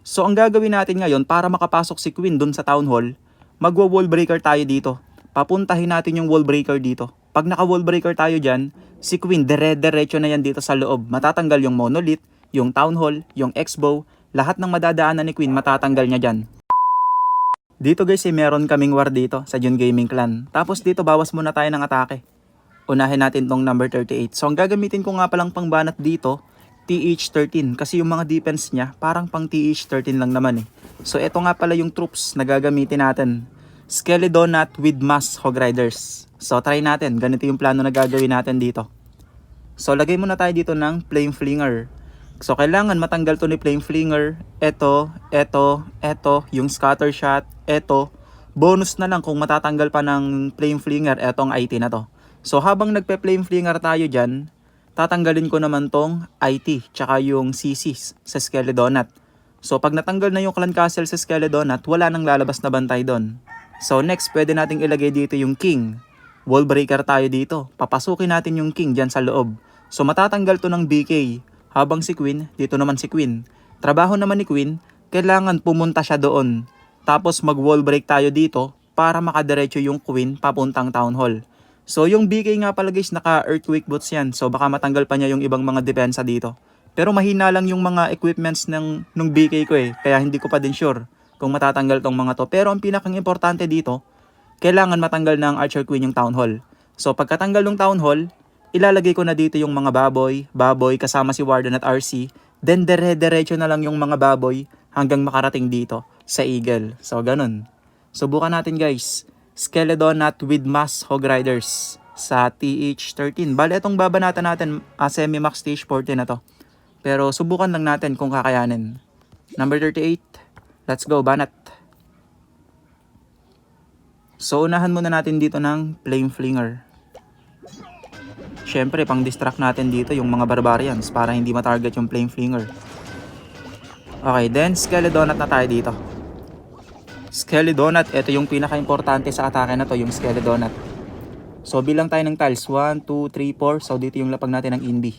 So ang gagawin natin ngayon para makapasok si Queen dun sa Town Hall, magwa-wall breaker tayo dito. Papuntahin natin yung wall breaker dito. Pag naka-wall breaker tayo dyan, si Queen dire-diretso na yan dito sa loob. Matatanggal yung monolith, yung Town Hall, yung X-bow, lahat ng madadaanan ni Queen matatanggal niya dyan. Dito guys meron kaming war dito sa Jun Gaming Clan. Tapos dito bawas muna tayo ng atake. Unahin natin tong number 38. So ang gagamitin ko nga palang pangbanat dito, TH13. Kasi yung mga defense niya parang pang TH13 lang naman eh. So ito nga pala yung troops na gagamitin natin. Skeledonat with Mass Hog Riders. So try natin, ganito yung plano na gagawin natin dito. So lagay muna tayo dito ng Flame Flinger. So kailangan matanggal to ni Flame Flinger. Ito, yung Scatter Shot, ito. Bonus na lang kung matatanggal pa ng Flame Flinger, etong IT na to. So habang nagpe-Flame Flinger tayo dyan, tatanggalin ko naman tong IT, tsaka yung CCs sa Skeledonat. So pag natanggal na yung Clan Castle sa Skeledonat, wala nang lalabas na bantay doon. So next, pwede nating ilagay dito yung King. Wall breaker tayo dito. Papasukin natin yung King dyan sa loob. So matatanggal to ng BK. Habang si Queen, dito naman si Queen. Trabaho naman ni Queen, kailangan pumunta siya doon. Tapos mag wall break tayo dito para makadiretso yung Queen papuntang Town Hall. So yung BK nga pala guys, naka earthquake boots yan. So baka matanggal pa niya yung ibang mga depensa dito. Pero mahina lang yung mga equipments nung BK ko eh. Kaya hindi ko pa din sure kung matatanggal tong mga to. Pero ang pinakang importante dito, kailangan matanggal ng Archer Queen yung Town Hall. So pagkatanggal ng Town Hall, ilalagay ko na dito yung mga baboy kasama si Warden at RC. Then dire-diretso na lang yung mga baboy hanggang makarating dito sa Eagle. So ganun. Subukan natin guys. Skeledonat with Mass Hog Riders sa TH13. Bale itong babanatan natin semi-max stage 14 na to. Pero subukan lang natin kung kakayanin. Number 38. Let's go, banat. So unahan muna natin dito ng Flame Flinger. Syempre pang distract natin dito yung mga barbarians para hindi matarget yung Flame Flinger. Okay, then Skeledonat na tayo dito. Skeledonat, ito yung pinaka-importante sa atake na to, yung Skeledonat. So bilang tayo ng tiles, 1, 2, 3, 4. So dito yung lapag natin ng Inbi.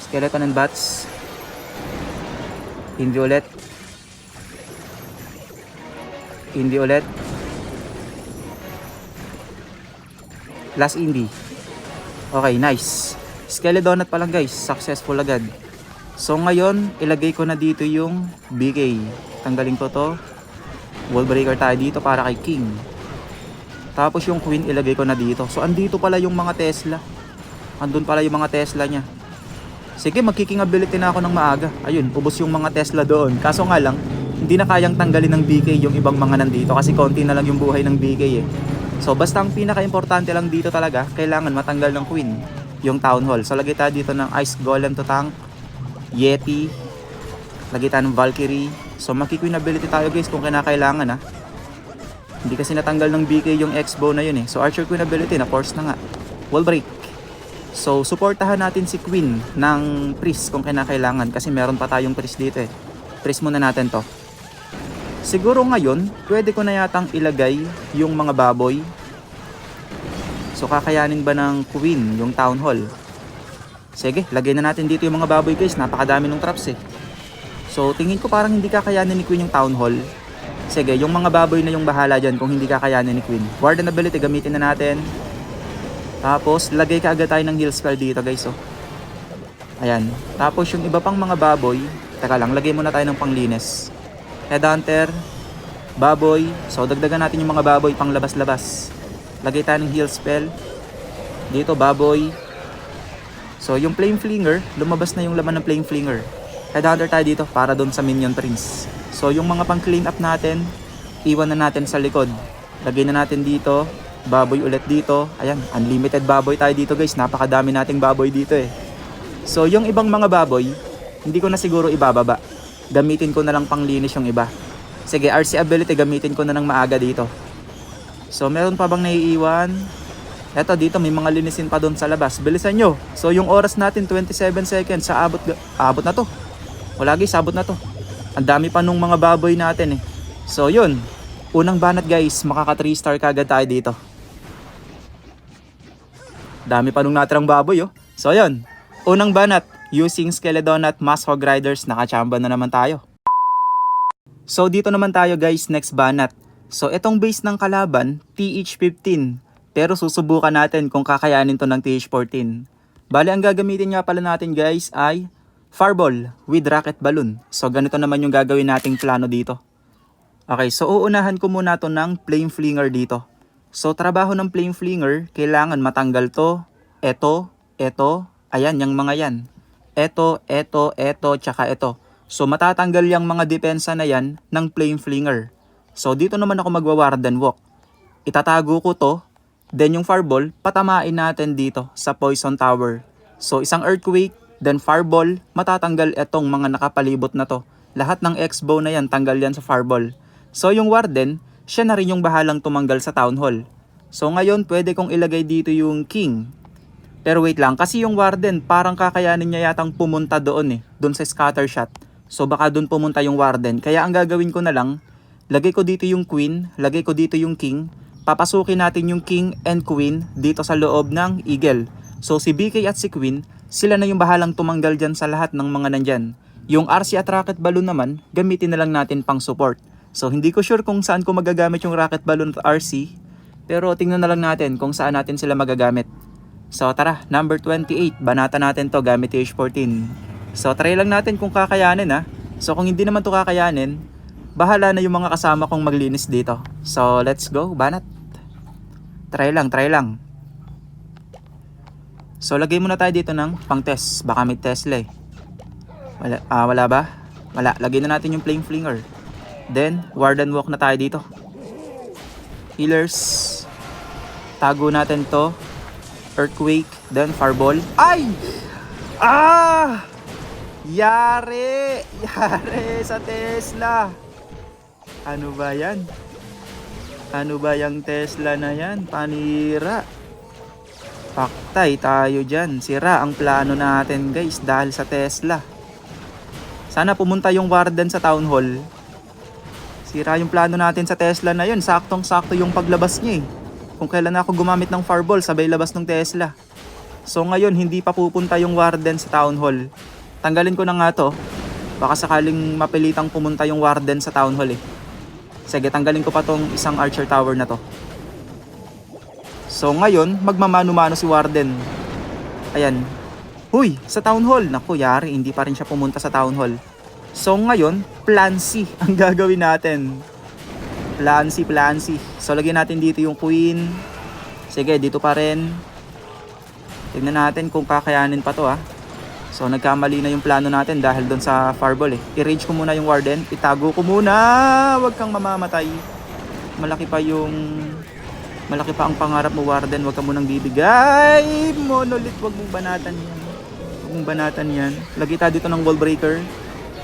Skeleton and Bats. Inbi ulit. Inbi ulit. Last Inbi. Okay, nice. Skeledonat pa lang guys, successful agad. So ngayon, ilagay ko na dito yung BK. Tanggalin ko to. Wall breaker tayo dito para kay King. Tapos yung Queen ilagay ko na dito. So andito pala yung mga Tesla. Andun pala yung mga Tesla niya. Sige, magkiking ability na ako ng maaga. Ayun, ubos yung mga Tesla doon. Kaso nga lang, hindi na kayang tanggalin ng BK yung ibang mga nandito. Kasi konti na lang yung buhay ng BK eh. So basta ang pinaka-importante lang dito talaga, kailangan matanggal ng Queen yung Town Hall. So lagay tayo dito ng Ice Golem to tank, Yeti, lagay tayo ng Valkyrie. So maki-Queen ability tayo guys kung kinakailangan ha. Hindi kasi natanggal ng BK yung X-bow na yun eh. So Archer Queen ability na force na nga. Wall break. So suportahan natin si Queen ng priest kung kinakailangan kasi meron pa tayong priest dito eh. Priest muna natin to. Siguro ngayon, pwede ko na yatang ilagay yung mga baboy. So kakayanin ba ng Queen yung Town Hall? Sige, lagay na natin dito yung mga baboy guys. Napakadami ng traps eh. So tingin ko parang hindi kakayanin ni Queen yung Town Hall. Sige, yung mga baboy na yung bahala dyan kung hindi kakayanin ni Queen. Warden ability, gamitin na natin. Tapos, lagay ka agad tayo ng heal spell dito guys. Oh. Ayan. Tapos yung iba pang mga baboy, teka lang, lagay muna tayo ng panglinis. Headhunter, baboy. So dagdagan natin yung mga baboy pang labas-labas. Lagay tayo ng heal spell. Dito baboy. So yung Flame Flinger, lumabas na yung laman ng Flame Flinger. Headhunter tayo dito para doon sa Minion Prince. So yung mga pang clean up natin, iwan na natin sa likod. Lagay na natin dito. Baboy ulit dito. Ayan, unlimited baboy tayo dito guys. Napakadami nating baboy dito eh. So yung ibang mga baboy, hindi ko na siguro ibababa. Gamitin ko na lang panglinis yung iba. Sige, RC ability gamitin ko na ng maaga dito. So meron pa bang naiiwan? Eto dito may mga linisin pa doon sa labas. Bilisan nyo. So yung oras natin 27 seconds sa abot na to. Wala guys, abot na to. Ang dami pa nung mga baboy natin eh. So yun. Unang banat guys, makaka 3 star kagad tayo dito. Dami pa nung natirang baboy oh. So yun. Unang banat, using Skeleton at Mass Hog Riders, nakachamba na naman tayo. So dito naman tayo guys, next banat. So itong base ng kalaban, TH15. Pero susubukan natin kung kakayanin to ng TH14. Bale, ang gagamitin nga pala natin guys ay Fireball with Rocket Balloon. So ganito naman yung gagawin nating plano dito. Okay, so uunahan ko muna to ng Flame Flinger dito. So trabaho ng Flame Flinger, kailangan matanggal to. Eto, ayan, yung mga yan. Eto, tsaka eto. So matatanggal yung mga depensa na yan ng Flame Flinger. So dito naman ako magwa-Warden Walk. Itatago ko to, then yung Fireball, patamain natin dito sa Poison Tower. So isang Earthquake, then Fireball, matatanggal etong mga nakapalibot na to. Lahat ng X-Bow na yan, tanggal yan sa Fireball. So yung Warden, siya na rin yung bahalang tumanggal sa Town Hall. So ngayon, pwede kong ilagay dito yung King. Pero wait lang, kasi yung Warden, parang kakayanin niya yatang pumunta doon doon sa Scatter Shot. So baka doon pumunta yung Warden. Kaya ang gagawin ko na lang, lagay ko dito yung Queen, lagay ko dito yung King. Papasukin natin yung King and Queen dito sa loob ng Eagle. So si BK at si Queen, sila na yung bahalang tumanggal dyan sa lahat ng mga nandyan. Yung RC at Rocket Balloon naman, gamitin na lang natin pang support. So hindi ko sure kung saan ko magagamit yung Rocket Balloon at RC. Pero tingnan na lang natin kung saan natin sila magagamit. So tara, number 28, banata natin to gamit TH14. So try lang natin kung kakayanin So kung hindi naman to kakayanin, bahala na yung mga kasama kong maglinis dito. So let's go, banat. Try lang. So lagay muna tayo dito ng pang-test. Baka may Tesla wala ba? Wala. Lagay na natin yung Flame Flinger. Then, Warden Walk na tayo dito. Healers. Tago natin to. Earthquake. Then, Fireball. Ay! Yari sa Tesla. Ano ba yan? Ano ba yung Tesla na yan? Panira. Paktay tayo dyan. Sira ang plano natin guys dahil sa Tesla. Sana pumunta yung Warden sa Town Hall. Sira yung plano natin sa Tesla na yun. Saktong-sakto yung paglabas niya Kung kailan ako gumamit ng Fireball, sabay labas ng Tesla. So ngayon, hindi pa pupunta yung Warden sa Town Hall. Tanggalin ko na nga to. Baka sakaling mapilitang pumunta yung Warden sa Town Hall Sige, tanggalin ko pa tong isang Archer Tower na to. So ngayon, magmamano-mano si Warden. Ayan. Huy, sa Town Hall. Naku, yari, hindi pa rin siya pumunta sa Town Hall. So ngayon, Plan C ang gagawin natin. Plan C. So lagyan natin dito yung Queen. Sige, dito pa rin. Tignan natin kung kakayanin pa to So nagkamali na yung plano natin dahil doon sa Fireball I-rage ko muna yung Warden. Itago ko muna. Huwag kang mamamatay. Malaki pa ang pangarap mo, Warden. Huwag ka munang bibigay. Monolith, huwag mong banatan yan. Lagi tayo dito ng Wall Breaker.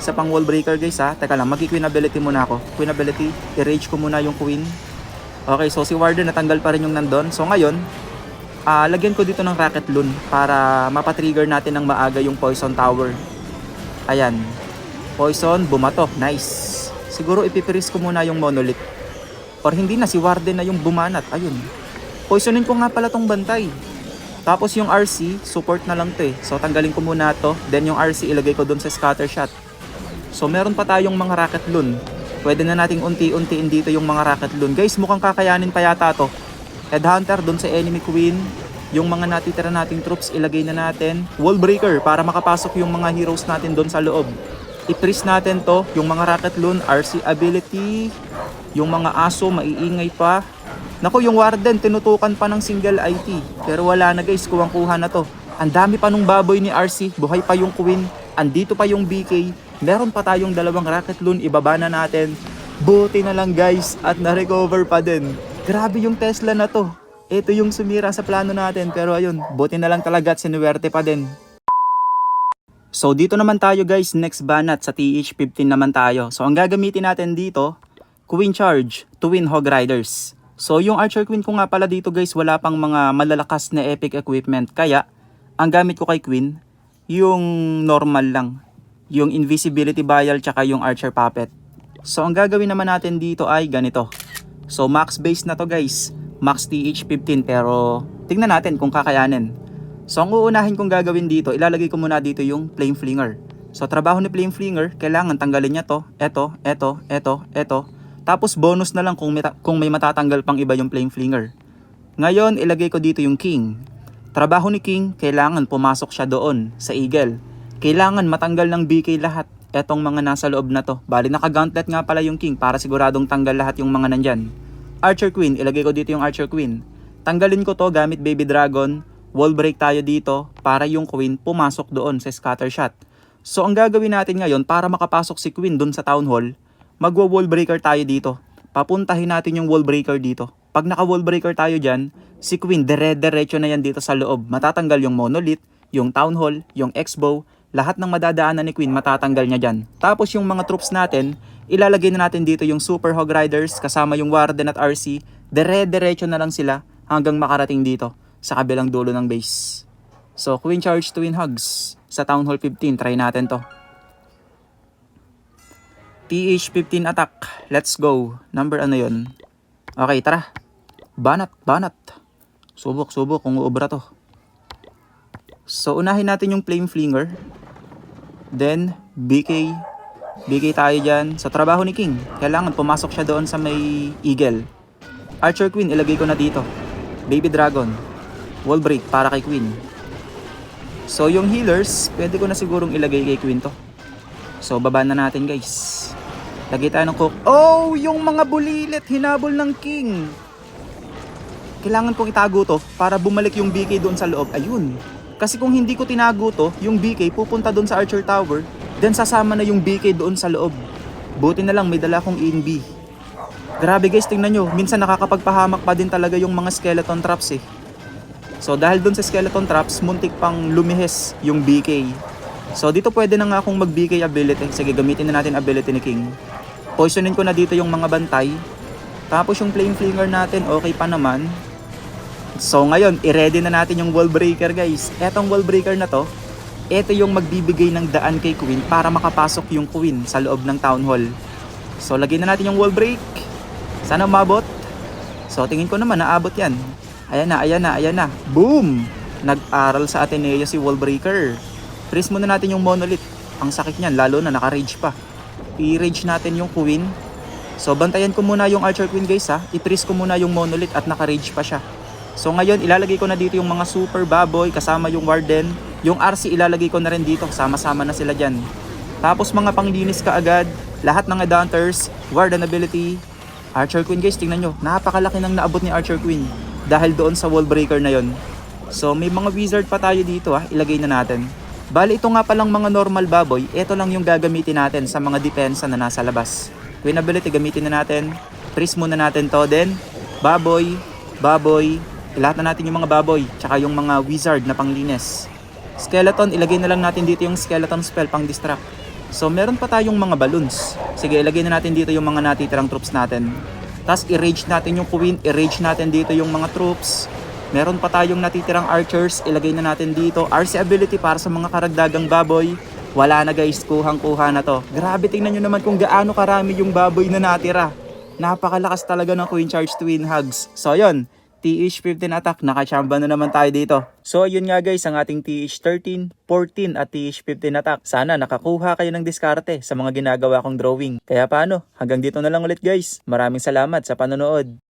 Isa pang Wall Breaker guys Teka lang, mag-Queen ability muna ako. Queen ability. I-rage ko muna yung Queen. Okay, so si Warden natanggal pa rin yung nandun. So ngayon, lagyan ko dito ng Rocket Loon para mapatrigger natin ng maaga yung Poison Tower. Ayan. Poison, bumato. Nice. Siguro ipipiris ko muna yung Monolith. Or hindi na, si Warden na yung bumanat. Ayun. Poisonin ko nga pala tong bantay. Tapos yung RC, support na lang to So tanggalin ko muna to. Then yung RC ilagay ko dun sa Scatter Shot. So meron pa tayong mga Rocket Loon. Pwede na nating unti-untiin dito yung mga Rocket Loon. Guys, mukhang kakayanin pa yata to. Headhunter doon sa enemy Queen. Yung mga natitira nating troops ilagay na natin. Wall Breaker para makapasok yung mga heroes natin doon sa loob. I-freeze natin to. Yung mga Rocket Loon, RC ability. Yung mga aso maiingay pa. Naku, yung Warden tinutukan pa ng single IT. Pero wala na guys, kuwang-kuha na to. Ang dami pa nung baboy ni RC. Buhay pa yung Queen. Andito pa yung BK. Meron pa tayong dalawang Rocket Loon. Ibaba na natin. Buti na lang guys at na-recover pa din. Grabe yung Tesla na to. Ito yung sumira sa plano natin. Pero ayun, buti na lang talaga at sinuwerte pa din. So dito naman tayo guys, next banat sa TH15 naman tayo. So ang gagamitin natin dito, Queen Charge, Twin Hog Riders. So yung Archer Queen ko nga pala dito guys, wala pang mga malalakas na epic equipment. Kaya, ang gamit ko kay Queen, yung normal lang. Yung Invisibility Vial tsaka yung Archer Puppet. So ang gagawin naman natin dito ay ganito. So max base na to guys, max TH15 pero tingnan natin kung kakayanin. So ang uunahin kong gagawin dito, ilalagay ko muna dito yung Flame Flinger. So trabaho ni Flame Flinger, kailangan tanggalin niya to, eto. Tapos bonus na lang kung may matatanggal pang iba yung Flame Flinger. Ngayon, ilagay ko dito yung King. Trabaho ni King, kailangan pumasok siya doon sa Eagle. Kailangan matanggal ng BK lahat etong mga nasa loob na to. Bali naka-gauntlet nga pala yung King para siguradong tanggal lahat yung mga nandyan. Archer Queen, ilagay ko dito yung Archer Queen. Tanggalin ko to gamit Baby Dragon. Wall break tayo dito para yung Queen pumasok doon sa scatter shot. So ang gagawin natin ngayon para makapasok si Queen doon sa Town Hall, magwa-wall breaker tayo dito. Papuntahin natin yung wall breaker dito. Pag naka-wall breaker tayo dyan, si Queen dire-diretso na yan dito sa loob. Matatanggal yung Monolith, yung Town Hall, yung X-Bow, lahat ng madadaanan ni Queen matatanggal niya dyan. Tapos yung mga troops natin, ilalagay na natin dito yung Super Hog Riders kasama yung Warden at RC. Dire-diretso na lang sila hanggang makarating dito sa kabilang dulo ng base. So, Queen Charge Twin Hugs sa Town Hall 15. Try natin to. TH15 attack. Let's go. Number ano yun? Okay, tara. Banat. Subok kung uubra to. So, unahin natin yung Flame Flinger. Then, BK tayo dyan. Sa trabaho ni King, kailangan pumasok siya doon sa may Eagle. Archer Queen, ilagay ko na dito. Baby Dragon. Wall break para kay Queen. So yung healers, pwede ko na sigurong ilagay kay Queen to. So baba na natin guys. Lagay tayo ng cook. Oh, yung mga bulilit hinabol ng King. Kailangan kong itago to para bumalik yung BK doon sa loob. Ayun. Kasi kung hindi ko tinago to, yung BK pupunta doon sa Archer Tower, then sasama na yung BK doon sa loob. Buti na lang may dala akong ENB. Grabe guys, tingnan nyo. Minsan nakakapagpahamak pa din talaga yung mga skeleton traps eh. So dahil dun sa skeleton traps, muntik pang lumihes yung BK. So dito pwede na nga akong mag BK ability. Sige, gamitin na natin ability ni King. Poisonin ko na dito yung mga bantay. Tapos yung Flame Flinger natin, okay pa naman. So ngayon, i-ready na natin yung wall breaker guys. Etong wall breaker na to, ito yung magbibigay ng daan kay Queen para makapasok yung Queen sa loob ng Town Hall. So lagyan na natin yung wall break. Sana umabot. So tingin ko naman naabot yan. Ayan na. Boom! Nag-aral sa Ateneo si Wallbreaker. Freeze muna natin yung Monolith. Ang sakit niyan, lalo na naka-rage pa. I-rage natin yung Queen. So bantayan ko muna yung Archer Queen guys ha. I-freeze ko muna yung Monolith at naka-rage pa siya. So ngayon, ilalagay ko na dito yung mga Super Baboy kasama yung Warden. Yung RC ilalagay ko na rin dito. Sama-sama na sila dyan. Tapos mga panglinis ka agad. Lahat ng Adhunters, Warden ability. Archer Queen guys, tingnan nyo. Napakalaki ng naabot ni Archer Queen. Dahil doon sa wall breaker na yon. So may mga wizard pa tayo dito ilagay na natin. Bali ito nga palang mga normal baboy, ito lang yung gagamitin natin sa mga depensa na nasa labas. Queen ability gamitin na natin. Freeze muna natin to, then baboy, lahat na natin yung mga baboy, tsaka yung mga wizard na panglinis. Skeleton, ilagay na lang natin dito yung skeleton spell pang distract. So meron pa tayong mga balloons. Sige, ilagay na natin dito yung mga natitirang troops natin. Tapos i-rage natin yung Queen, i-rage natin dito yung mga troops. Meron pa tayong natitirang archers, ilagay na natin dito. RC ability para sa mga karagdagang baboy. Wala na guys, kuhang-kuha na to. Grabe, tingnan nyo naman kung gaano karami yung baboy na natira. Napakalakas talaga ng Queen Charge Twin Hugs. So yun, TH15 attack, nakachamba na naman tayo dito. So yun nga guys, ang ating TH13, 14 at TH15 attack. Sana nakakuha kayo ng diskarte sa mga ginagawa kong drawing. Kaya paano, hanggang dito na lang ulit guys. Maraming salamat sa panonood.